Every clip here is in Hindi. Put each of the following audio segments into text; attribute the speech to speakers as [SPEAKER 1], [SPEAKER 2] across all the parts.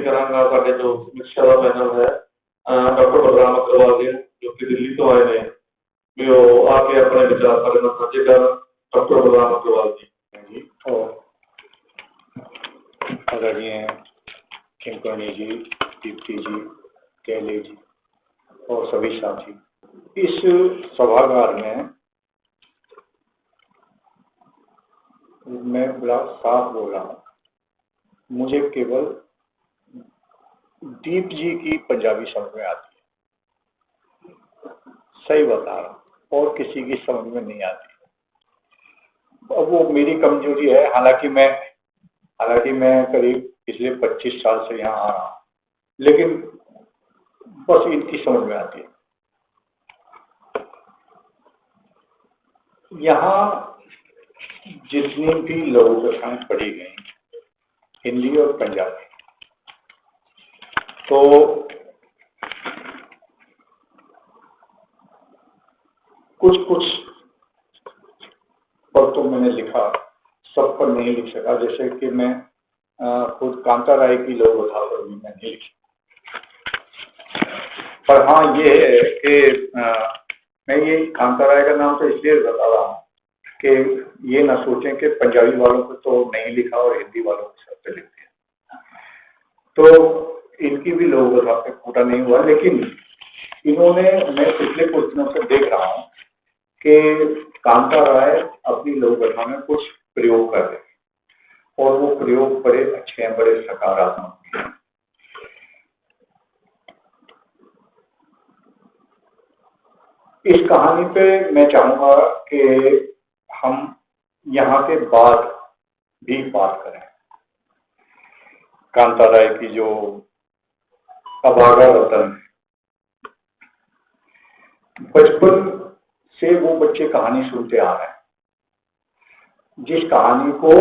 [SPEAKER 1] बेनती करांगा साडे जो समीक्षा का पैनल है डॉक्टर बलराम अग्रवाल जी जो कि दिल्ली तो आए हैं भी वो आके अपने विचार सारे नाल साझे कर। डॉक्टर बलराम अग्रवाल जी
[SPEAKER 2] और आदरणीय किंकर्णी जी, दीप्ति जी, कैले जी और सभी साथी, इस सभागार में मैं बड़ा साफ बोल रहा हूँ। मुझे केवल दीप जी की पंजाबी समझ में आती है, सही बता रहा हूँ, और किसी की समझ में नहीं आती। अब वो मेरी कमजोरी है। हालांकि मैं करीब पिछले 25 साल से यहाँ आ रहा हूँ, लेकिन बस इनकी समझ में आती है। यहाँ जितनी भी लोक कथाएं पढ़ी गई हिंदी और पंजाबी, तो कुछ पर तो मैंने लिखा, सब पर नहीं लिख सका। जैसे कि मैं खुद कांता राय की लोक कथा पर भी मैं नहीं लिखी। पर हाँ, ये है कि मैं ये कांता राय का नाम तो इसलिए बता रहा हूँ कि ये ना सोचें कि पंजाबी वालों को तो नहीं लिखा और हिंदी वालों को सब पे लिख दिया। तो इनकी भी लोक कथा पे पूरा नहीं हुआ, लेकिन इन्होंने, मैं पिछले कुछ दिनों से देख रहा हूँ कि कांता राय अपनी लोक कथा में कुछ प्रयोग कर रहे हैं और वो प्रयोग बड़े अच्छे हैं, बड़े सकारात्मक हैं। इस कहानी पे मैं चाहूंगा कि हम यहाँ के बाद भी बात करें। कांता राय की जो अभागा रतन, बचपन से वो बच्चे कहानी सुनते आ रहे हैं। जिस कहानी को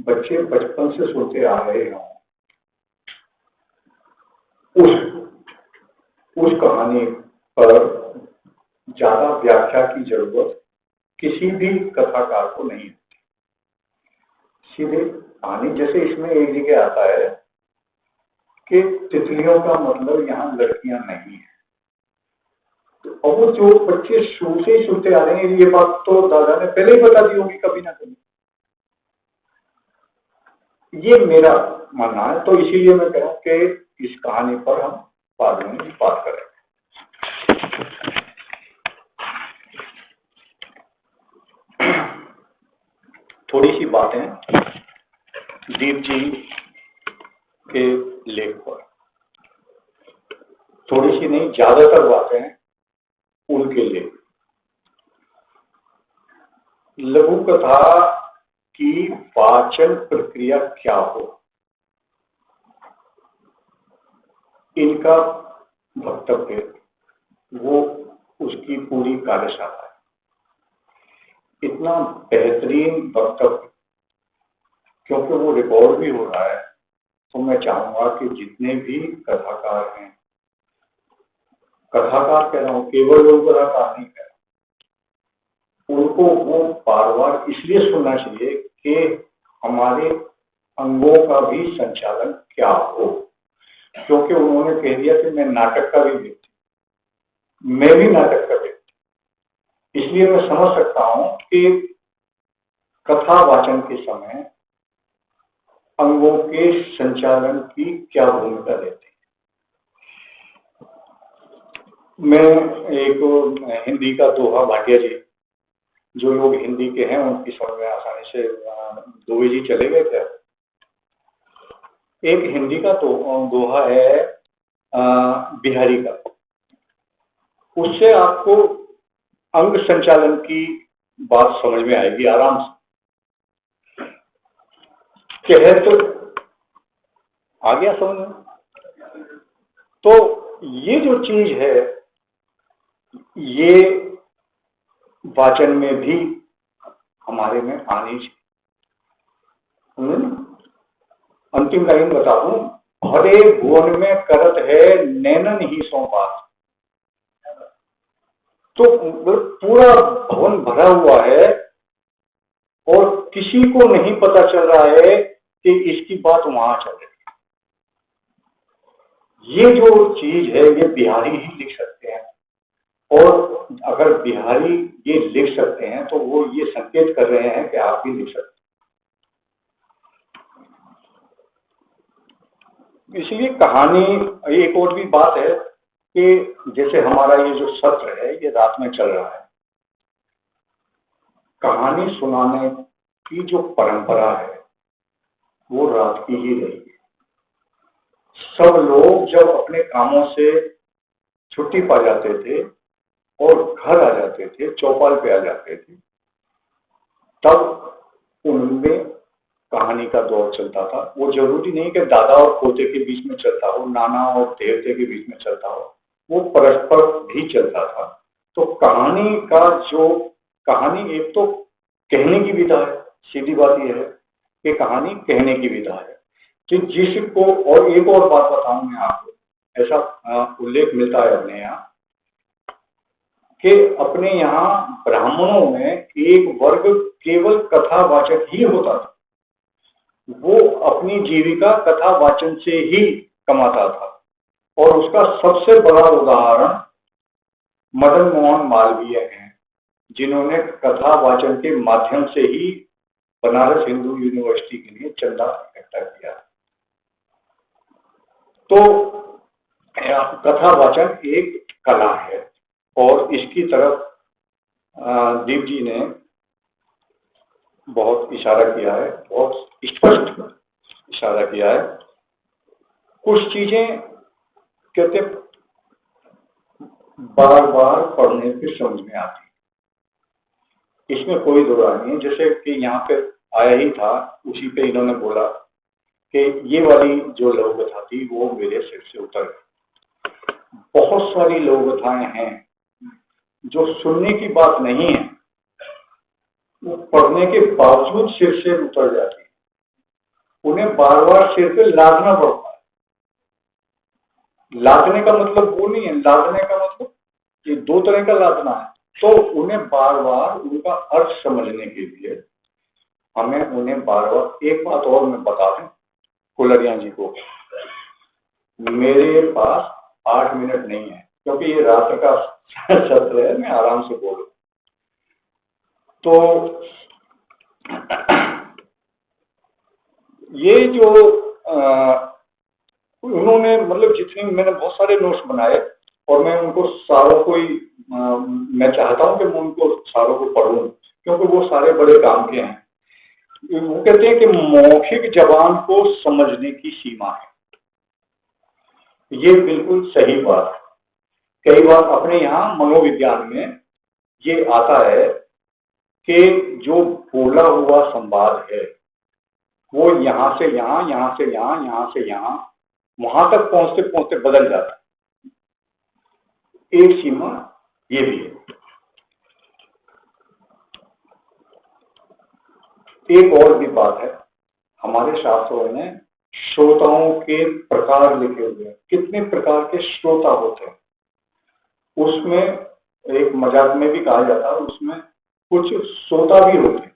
[SPEAKER 2] बच्चे बचपन से सुनते आ रहे हों, उस कहानी पर ज्यादा व्याख्या की जरूरत किसी भी कथाकार को नहीं होती। सीधे कहानी, जैसे इसमें एक जगह आता है कि तितलियों का मतलब यहाँ लड़कियां नहीं है, तो अब जो बच्चे शुरू से ही सुनते आ रहे हैं, ये बात तो दादा ने पहले ही बता दी होगी कभी ना कभी। ये मेरा मानना है, तो इसीलिए मैं कह रहा हूं कि इस कहानी पर हम बाद में बात करें। थोड़ी सी बातें दीप जी के लेख पर, थोड़ी सी नहीं, ज्यादातर बातें उनके लेख। लघु कथा की वाचन प्रक्रिया क्या हो, इनका वक्तव्य, वो उसकी पूरी कार्यशाला है। इतना बेहतरीन वक्तव्य, क्योंकि वो रिकॉर्ड भी हो रहा है, तो मैं चाहूंगा कि जितने भी कथाकार हैं, कथाकार कह रहा हूं, केवल लोग कथाकार नहीं कह रहा, उनको वो बार बार इसलिए सुनना चाहिए कि हमारे अंगों का भी संचालन क्या हो। क्योंकि उन्होंने कह दिया कि मैं नाटक का भी व्यक्ति, मैं भी नाटक का व्यक्ति, इसलिए मैं समझ सकता हूं कि कथा वाचन के समय अंगों के संचालन की क्या भूमिका रहती है। मैं एक हिंदी का दोहा, भाटिया जी, जो लोग हिंदी के हैं उनकी समझ में आसानी से, दोहे जी चले गए क्या? एक हिंदी का तो दोहा है बिहारी का, उससे आपको अंग संचालन की बात समझ में आएगी आराम से। कहे तो आ गया समझ में। तो ये जो चीज है, ये वाचन में भी हमारे में आनी चाहिए। अंतिम लाइन बता दूं, हरे भुवन में करत है नैनन ही सो बात। तो पूरा भवन भरा हुआ है और किसी को नहीं पता चल रहा है कि इसकी बात वहां चल रही है। ये जो चीज है ये बिहारी ही लिख सकते हैं, और अगर बिहारी ये लिख सकते हैं तो वो ये संकेत कर रहे हैं कि आप भी लिख सकते हैं। इसलिए कहानी, एक और भी बात है कि जैसे हमारा ये जो सत्र है ये रात में चल रहा है, कहानी सुनाने की जो परंपरा है वो रात की ही रही है। सब लोग जब अपने कामों से छुट्टी पा जाते थे और घर आ जाते थे, चौपाल पे आ जाते थे, तब उनमें कहानी का दौर चलता था। वो जरूरी नहीं कि दादा और पोते के बीच में चलता हो, नाना और देवते के बीच में चलता हो, वो परस्पर भी चलता था। तो कहानी का जो, कहानी एक तो कहने की विधा है, सीधी बात यह है कि कहानी कहने की विधा है कि जिसको, और एक और बात बताऊं मैं आपको, ऐसा उल्लेख मिलता है अपने यहाँ कि अपने यहाँ ब्राह्मणों में एक वर्ग केवल कथावाचक ही होता था। वो अपनी जीविका कथा वाचन से ही कमाता था, और उसका सबसे बड़ा उदाहरण मदन मोहन मालवीय हैं, जिन्होंने कथा वाचन के माध्यम से ही बनारस हिंदू यूनिवर्सिटी के लिए चंदा इकट्ठा किया। तो कथा वाचन एक कला है, और इसकी तरफ दीप जी ने बहुत इशारा किया है, बहुत स्पष्ट इशारा किया है। कुछ चीजें कहते बार बार पढ़ने पे समझ में आती, इसमें कोई दो राय नहीं है। जैसे कि यहाँ पे आया ही था, उसी पे इन्होंने बोला कि ये वाली जो लघु कथा थी वो मेरे सिर से उतर गई। बहुत सारी लघु कथाएं हैं जो सुनने की बात नहीं है, वो पढ़ने के बावजूद सिर से उतर जाती है, उन्हें बार बार सिर पे लादना पड़ता है। लादने का मतलब वो नहीं है, लादने का मतलब ये दो तरह का लादना है। तो उन्हें बार बार उनका अर्थ समझने के लिए हमें उन्हें बार बार, एक बात और मैं बता दूं कुलरिया जी को, मेरे पास 8 मिनट नहीं है क्योंकि ये रात का सत्र है, मैं आराम से बोलूं। तो ये जो उन्होंने, मतलब जितनी मैंने बहुत सारे नोट्स बनाए और मैं उनको सारों को ही मैं चाहता हूं कि मैं उनको सारों को पढ़ूं क्योंकि वो सारे बड़े काम के हैं। वो कहते हैं कि मौखिक जबान को समझने की सीमा है, ये बिल्कुल सही बात है। कई बार अपने यहाँ मनोविज्ञान में ये आता है कि जो बोला हुआ संवाद है वो यहाँ से यहाँ, यहाँ से यहाँ, यहाँ से यहाँ, वहां तक पहुंचते पहुंचते बदल जाता है। एक सीमा ये भी है। एक और भी बात है, हमारे शास्त्रों में श्रोताओं के प्रकार लिखे हुए हैं, कितने प्रकार के श्रोता होते हैं। उसमें एक मजाक में भी कहा जाता है, उसमें कुछ श्रोता भी होते हैं,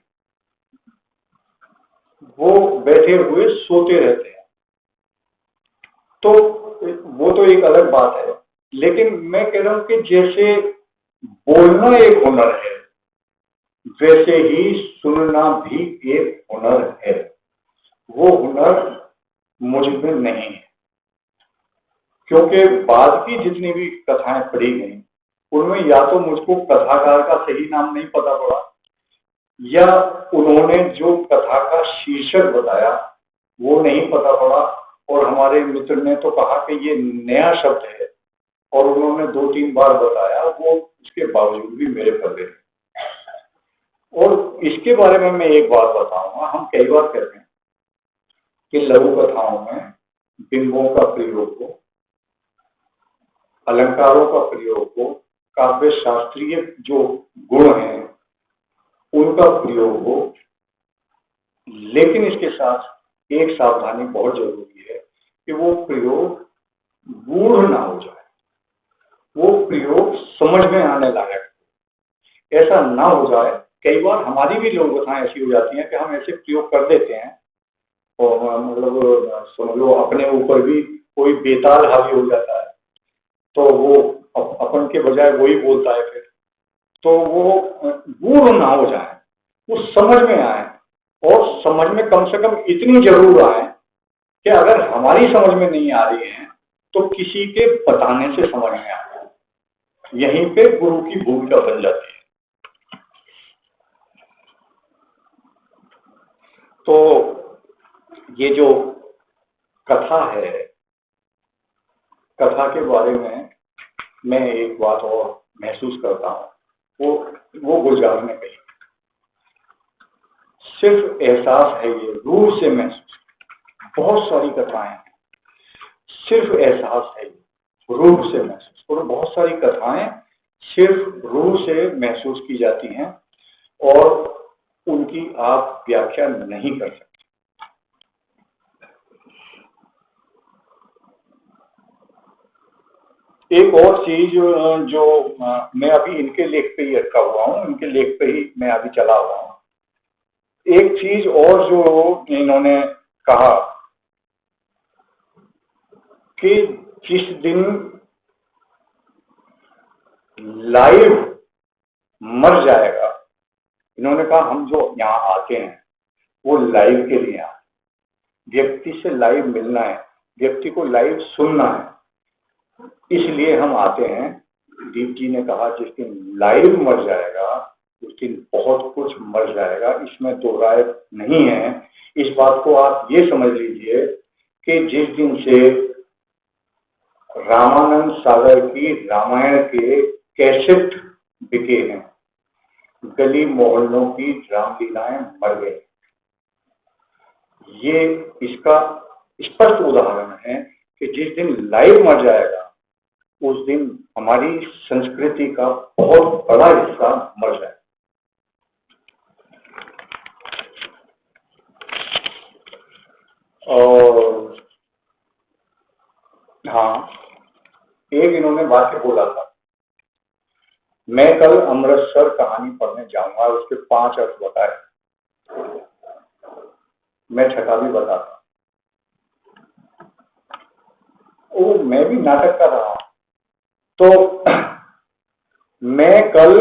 [SPEAKER 2] वो बैठे हुए सोते रहते हैं। तो वो तो एक अलग बात है, लेकिन मैं कह रहा हूं कि जैसे बोलना एक हुनर है वैसे ही सुनना भी एक हुनर है। वो हुनर मुझ में नहीं है, क्योंकि बाद की जितनी भी कथाएं पढ़ी गई उनमें या तो मुझको कथाकार का सही नाम नहीं पता पड़ा, या उन्होंने जो कथा का शीर्षक बताया वो नहीं पता पड़ा, और हमारे मित्र ने तो कहा कि ये नया शब्द है और उन्होंने 2-3 बार बताया, वो उसके बावजूद भी मेरे पल्ले। और इसके बारे में मैं एक बात बताऊंगा, हम कई बार कहते हैं कि लघु कथाओं में बिंबों का प्रयोग हो, अलंकारों का प्रयोग हो, काव्य शास्त्रीय जो गुण हैं उनका प्रयोग हो, लेकिन इसके साथ एक सावधानी बहुत जरूरी है कि वो प्रयोग गूढ़ ना हो जाए, वो प्रयोग समझ में आने लायक, ऐसा ना हो जाए। कई बार हमारी भी लोक कथाएं ऐसी हो जाती हैं कि हम ऐसे प्रयोग कर देते हैं और मतलब समझ लो अपने ऊपर भी कोई बेताल हावी हो जाता है तो वो अपन के बजाय वही बोलता है फिर, तो वो गूढ़ ना हो जाए, वो समझ में आए, और समझ में कम से कम इतनी जरूर आए कि अगर हमारी समझ में नहीं आ रही है तो किसी के बताने से समझ में आ जाए। यहीं पे गुरु की भूमिका बन जाती है। तो ये जो कथा है, कथा के बारे में मैं एक बात और महसूस करता हूँ, वो गुलजार ने कही, सिर्फ एहसास है ये, रूह से महसूस। बहुत सारी कथाएं हैं, सिर्फ एहसास है ये, रूह से महसूस। और बहुत सारी कथाएं सिर्फ रूह से महसूस की जाती हैं और उनकी आप व्याख्या नहीं कर सकते। एक और चीज जो मैं अभी इनके लेख पे ही अटका हुआ हूँ, इनके लेख पे ही मैं अभी चला हुआ हूँ। एक चीज और जो इन्होंने कहा कि जिस दिन लाइव मर जाएगा, इन्होंने कहा हम जो यहाँ आते हैं वो लाइव के लिए आते, व्यक्ति से लाइव मिलना है, व्यक्ति को लाइव सुनना है, इसलिए हम आते हैं। दीप जी ने कहा जिस दिन लाइव मर जाएगा उस दिन बहुत कुछ मर जाएगा, इसमें दो राय नहीं है। इस बात को आप ये समझ लीजिए कि जिस दिन से रामानंद सागर की रामायण के कैसेट बिके हैं, गली मोहल्लों की रामलीलाएं मर गई, ये इसका स्पष्ट उदाहरण है कि जिस दिन लाइव मर जाएगा उस दिन हमारी संस्कृति का बहुत बड़ा हिस्सा मर जाएगा। और हाँ, एक इन्होंने वाक्य बोला था, मैं कल अमृतसर कहानी पढ़ने जाऊंगा, उसके 5 अर्थ बताए, मैं छठा भी बताता। वो मैं भी नाटक कर रहा हूं, तो मैं कल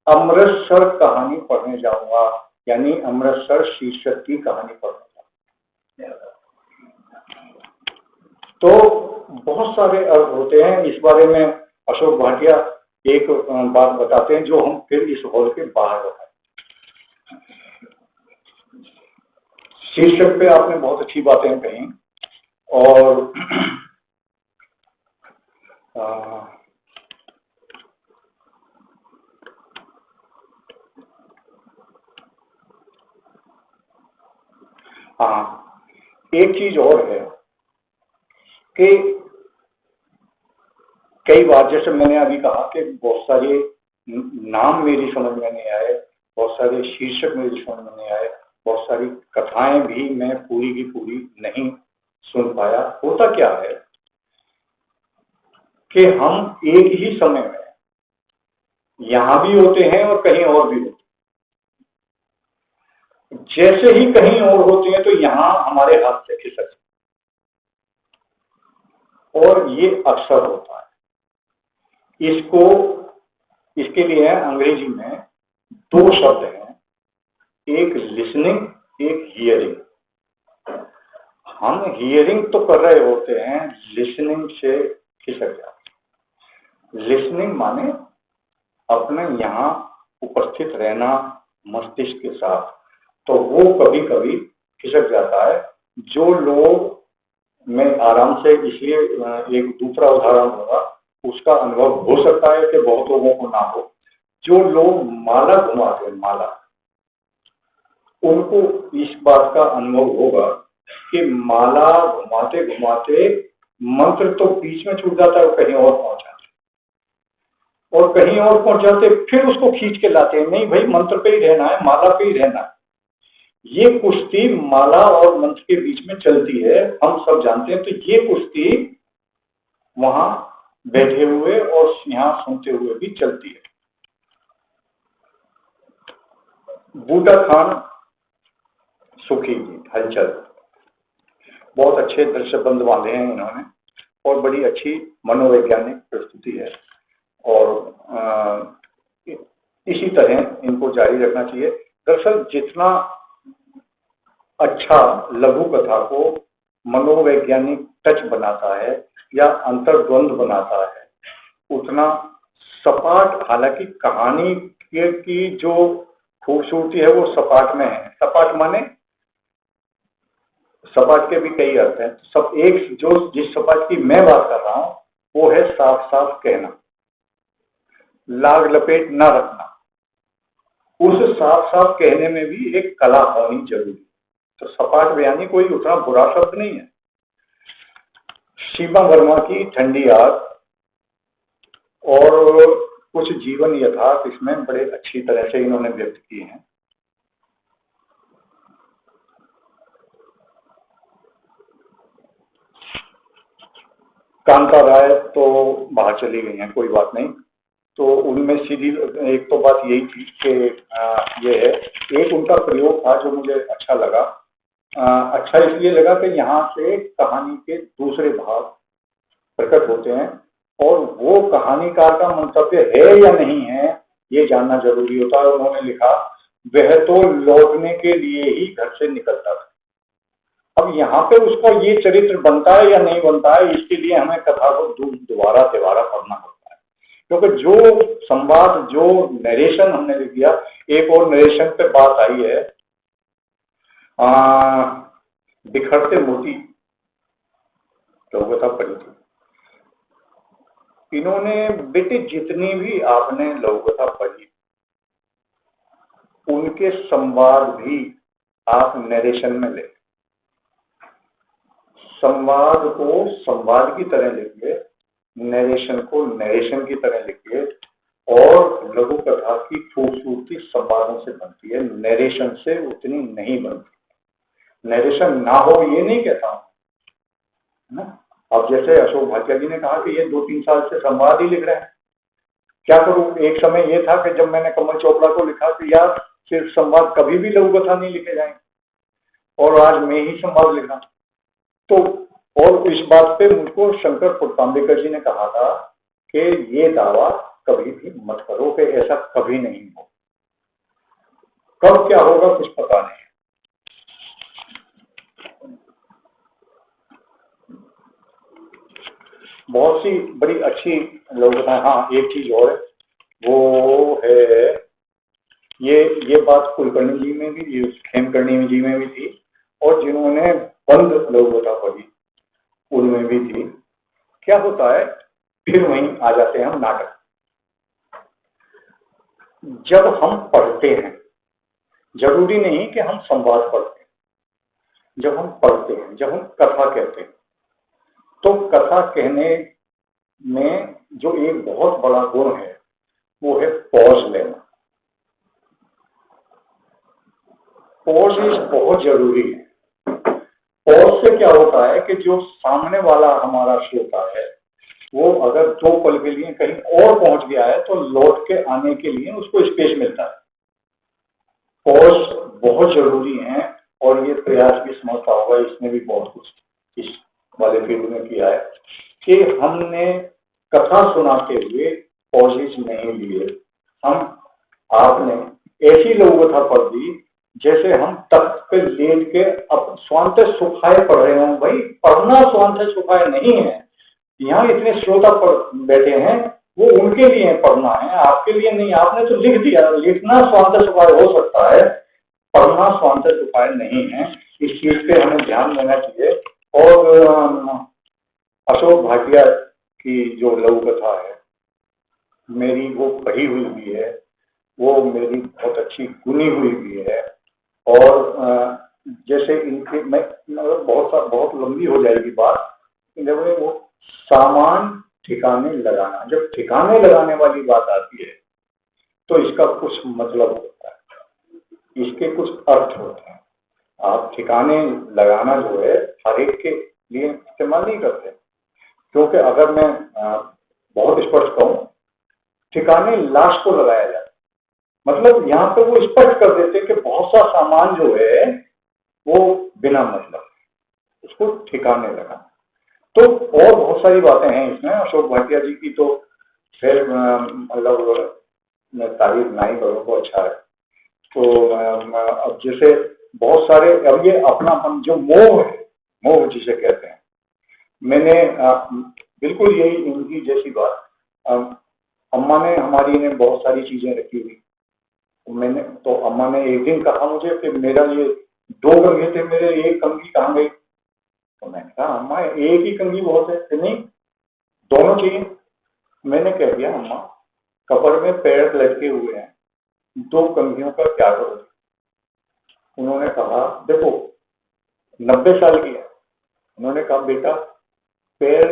[SPEAKER 2] अमृतसर कहानी पढ़ने जाऊंगा, यानी अमृतसर शीर्षक की कहानी पढ़ने जाऊंगा। तो बहुत सारे अर्थ होते हैं। इस बारे में अशोक भाटिया एक बात बताते हैं जो हम फिर इस हॉल के बाहर बताएं। शीर्षक पे आपने बहुत अच्छी बातें कही, और हाँ, एक चीज और है कि कई बार, जैसे मैंने अभी कहा कि बहुत सारे नाम मेरी समझ में नहीं आए, बहुत सारे शीर्षक मेरी समझ में नहीं आए, बहुत सारी कथाएं भी मैं पूरी की पूरी नहीं सुन पाया। होता क्या है कि हम एक ही समय में यहां भी होते हैं और कहीं और भी होते हैं। जैसे ही कहीं और होते हैं तो यहां हमारे हाथ से खिसक, और ये अक्सर होता है। इसके लिए अंग्रेजी में 2 शब्द हैं, एक लिसनिंग, एक हियरिंग। हम हियरिंग तो कर रहे होते हैं, लिसनिंग से खिसक जाते। लिसनिंग माने अपने यहाँ उपस्थित रहना मस्तिष्क के साथ, तो वो कभी कभी खिसक जाता है। जो लोग, मैं आराम से इसलिए एक दूसरा उदाहरण दूंगा, उसका अनुभव हो सकता है कि बहुत लोगों को ना हो। जो लोग माला घुमाते हैं, माला, उनको इस बात का अनुभव होगा कि माला घुमाते घुमाते मंत्र तो बीच में छूट जाता है और कहीं और पहुंच जाते, और कहीं और पहुंच जाते फिर उसको खींच के लाते हैं, नहीं भाई मंत्र पे ही रहना है, माला पे ही रहना है। ये कुश्ती माला और मंत्र के बीच में चलती है, हम सब जानते हैं। तो ये कुश्ती वहां बैठे हुए और यहाँ सुनते हुए भी चलती है। बूटा खान सुखी जी, हलचल, बहुत अच्छे दृश्य बंद बांधे हैं इन्होंने। और बड़ी अच्छी मनोवैज्ञानिक प्रस्तुति है और इसी तरह इनको जारी रखना चाहिए। दरअसल जितना अच्छा लघु कथा को मनोवैज्ञानिक टच बनाता है या अंतर्द्वंद बनाता है, उतना सपाट, हालांकि कहानी की जो खूबसूरती है वो सपाट में है। सपाट माने सपाट के भी कई अर्थ हैं। सब एक जो जिस सपाट की मैं बात कर रहा हूं वो है साफ साफ कहना, लाग लपेट न रखना। उस साफ साफ कहने में भी एक कला होनी जरूरी। तो सपाट बयानी कोई उतना बुरा शब्द नहीं है। सीमा वर्मा की ठंडी आग और कुछ जीवन यथार्थ इसमें बड़े अच्छी तरह से इन्होंने व्यक्त किए हैं। कांता राय तो बाहर चली गई हैं, कोई बात नहीं। तो उनमें सीधी एक तो बात यही थी कि ये है, एक उनका प्रयोग था जो मुझे अच्छा लगा। अच्छा इसलिए लगा कि यहाँ से कहानी के दूसरे भाग प्रकट होते हैं और वो कहानीकार का मंतव्य है या नहीं है ये जानना जरूरी होता है। उन्होंने लिखा, वह तो लौटने के लिए ही घर से निकलता था। अब यहाँ पे उसका ये चरित्र बनता है या नहीं बनता है, इसके लिए हमें कथा को दोबारा पढ़ना पड़ता है। क्योंकि जो संवाद, जो नरेशन हमने लिख दिया, एक और नरेशन पे बात आई है, बिखरते मोती लघुकथा पढ़ी थी। इन्होंने बेटे जितनी भी आपने लघुकथा पढ़ी उनके संवाद भी आप नरेशन में ले, संवाद को संवाद की तरह लिखिए, नरेशन को नरेशन की तरह लिखिए। और लघु कथा की खूबसूरती संवादों से बनती है, नरेशन से उतनी नहीं बनती। नरेशन ना हो ये नहीं कहता हूं, है ना। अब जैसे अशोक भाटिया जी ने कहा कि ये 2-3 साल से संवाद ही लिख रहे हैं। क्या करूं, एक समय ये था कि जब मैंने कमल चोपड़ा को लिखा कि यार सिर्फ संवाद, कभी भी लघु कथा नहीं लिखे जाएंगे, और आज मैं ही संवाद लिख रहा हूं। तो और इस बात पे मुझको शंकर पुरतांबेकर जी ने कहा था कि ये दावा कभी भी मत करो कि ऐसा कभी नहीं हो। कब क्या होगा कुछ पता नहीं। बहुत सी बड़ी अच्छी लोग बताएं। हाँ, एक चीज और है, वो है ये बात कुलकर्णी जी में भी, खेमकर्णी जी में भी थी, और जिन्होंने बंद लघुकथा पढ़ी उनमें भी थी। क्या होता है, फिर वहीं आ जाते हैं हम नाटक। जब हम पढ़ते हैं, जरूरी नहीं कि हम संवाद पढ़ते हैं, जब हम पढ़ते हैं, जब हम कथा कहते हैं, तो कथा कहने में जो एक बहुत बड़ा गुण है वो है पॉज लेना। पॉज बहुत जरूरी है। पॉज से क्या होता है कि जो सामने वाला हमारा श्रोता है वो अगर 2 पल के लिए कहीं और पहुंच गया है तो लौट के आने के लिए उसको स्पेस मिलता है। पॉज बहुत जरूरी है, और ये प्रयास भी समझता होगा, इसने भी बहुत कुछ इस वाले फील्ड में किया है कि हमने कथा सुनाते हुए पॉजेज नहीं लिए। आपने ऐसी लघुकथा पढ़ दी जैसे हम तख्त पे लेट के अब स्वांत सुखाए पढ़ रहे हो। भाई पढ़ना स्वांत सुखाए नहीं है, यहाँ इतने श्रोता बैठे हैं, वो उनके लिए पढ़ना है, आपके लिए नहीं। आपने तो लिख दिया, लिखना स्वांत सुखाए हो सकता है, पढ़ना स्वांत सुखाए नहीं है। इस चीज पे हमें ध्यान देना चाहिए। और अशोक भाटिया की जो लघुकथा है, मेरी वो पढ़ी हुई भी है, वो मेरी बहुत अच्छी गुनी हुई भी है। और जैसे इनके मैं बहुत लंबी हो जाएगी बात, जब वो सामान ठिकाने लगाना, जब ठिकाने लगाने वाली बात आती है तो इसका कुछ मतलब होता है, इसके कुछ अर्थ होते हैं। आप ठिकाने लगाना जो है हर एक के लिए इस्तेमाल नहीं करते, क्योंकि अगर मैं बहुत स्पष्ट कहूं, ठिकाने लाश को लगाया जाए, मतलब यहाँ पे वो स्पष्ट कर देते कि बहुत सा सामान जो है वो बिना मतलब, उसको ठिकाने लगाना। तो और बहुत सारी बातें हैं इसमें। अशोक भाटिया जी की तो फिर मतलब मैं तारीफ ना ही करूँ तो अच्छा है। तो अब जैसे बहुत सारे, अब ये अपनापन जो मोह है, मोह जिसे कहते हैं, मैंने बिल्कुल यही इनकी जैसी बात, अम्मा ने हमारी ने बहुत सारी चीजें रखी हुई। मैंने तो अम्मा ने एक दिन कहा मुझे कि मेरा ये 2 कंघी थे, मेरे एक कंघी कहाँ गई? तो मैंने कहा अम्मा एक ही कंघी बहुत है। तो नहीं, दोनों चाहिए। मैंने कह दिया अम्मा कब्र में पैर लटके हुए हैं, 2 कंघियों का क्या करोगे? उन्होंने कहा देखो 90 साल की है। उन्होंने कहा बेटा पैर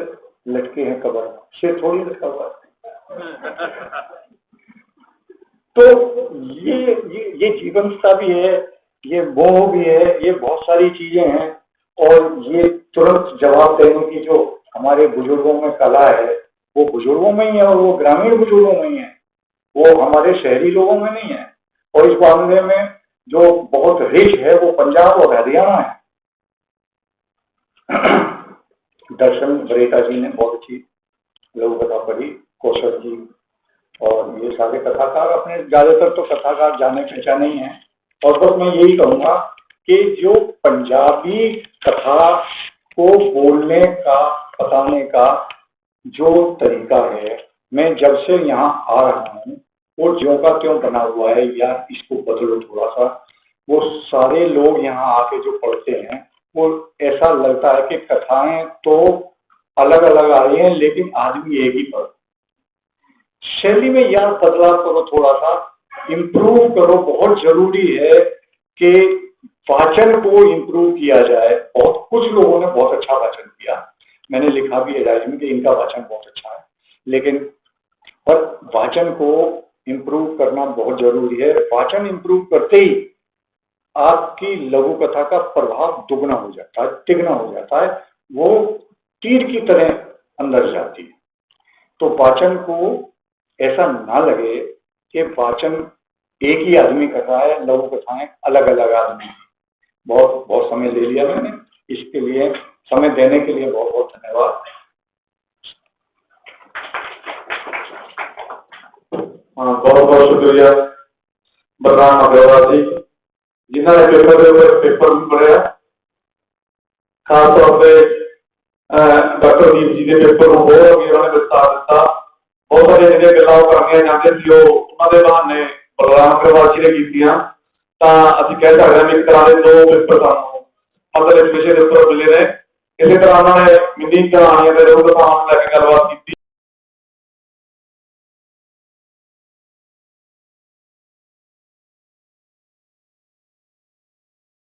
[SPEAKER 2] लटके हैं कब्र में, सिर थोड़ी लटका हुआ है। तो ये जीवंतता भी है, ये मोह भी है, ये बहुत सारी चीजें हैं। और ये तुरंत जवाब देने की जो हमारे बुजुर्गों में कला है, वो बुजुर्गों में ही है, और वो ग्रामीण बुजुर्गों में ही है, वो हमारे शहरी लोगों में नहीं है। और इस मामले में जो बहुत रिच है वो पंजाब और हरियाणा है। दर्शन बरेटा जी ने बहुत अच्छी लघु कथा पढ़ी, कौशल जी, और ये सारे कथाकार अपने ज्यादातर तो कथाकार जाने पहचाने ही हैं। और बस मैं यही कहूंगा कि जो पंजाबी कथा को बोलने का, बताने का जो तरीका है, मैं जब से यहाँ आ रहा हूँ वो ज्यों का त्यों बना हुआ है, या इसको बदलो थोड़ा सा। वो सारे लोग यहाँ आके जो पढ़ते हैं वो ऐसा लगता है कि कथाएं तो अलग अलग आ रही हैं लेकिन आदमी एक ही पढ़। शैली में यार बदलाव करो, थोड़ा सा इम्प्रूव करो। बहुत जरूरी है कि वाचन को इम्प्रूव किया जाए। बहुत कुछ लोगों ने बहुत अच्छा वाचन किया, मैंने लिखा भी है डायरी में कि इनका वाचन बहुत अच्छा है, लेकिन पर वाचन को इम्प्रूव करना बहुत जरूरी है। वाचन इम्प्रूव करते ही आपकी लघु कथा का प्रभाव दुगना हो जाता है, तिगना हो जाता है, वो तीर की तरह अंदर जाती है। तो वाचन को ऐसा ना लगे कि वाचन एक ही आदमी कर रहा है, लघु कथाएं अलग अलग आदमी। बहुत बहुत समय ले लिया मैंने, इसके लिए समय देने के लिए बहुत बहुत धन्यवाद।
[SPEAKER 1] बहुत बहुत शुक्रिया बलराम अग्रवाल जी, जिन्होंने पेपर भी पढ़िया। खास तौर पर डॉक्टर दीप जी के पेपर को बहुत भी उन्होंने विस्तार दिता। बहुत सारी जो गल्लां करनियां चाहते थे उन्होंने बहाने बलराम अग्रवाल जी ने कीतियां। असीं कह सकते हैं एक तरह के 2 पेपर सानूं मतलब इस विषय के उपर मिले ने। इसी तरह उन्होंने मिनी कहानियां के लघु कथावां लैके गलबात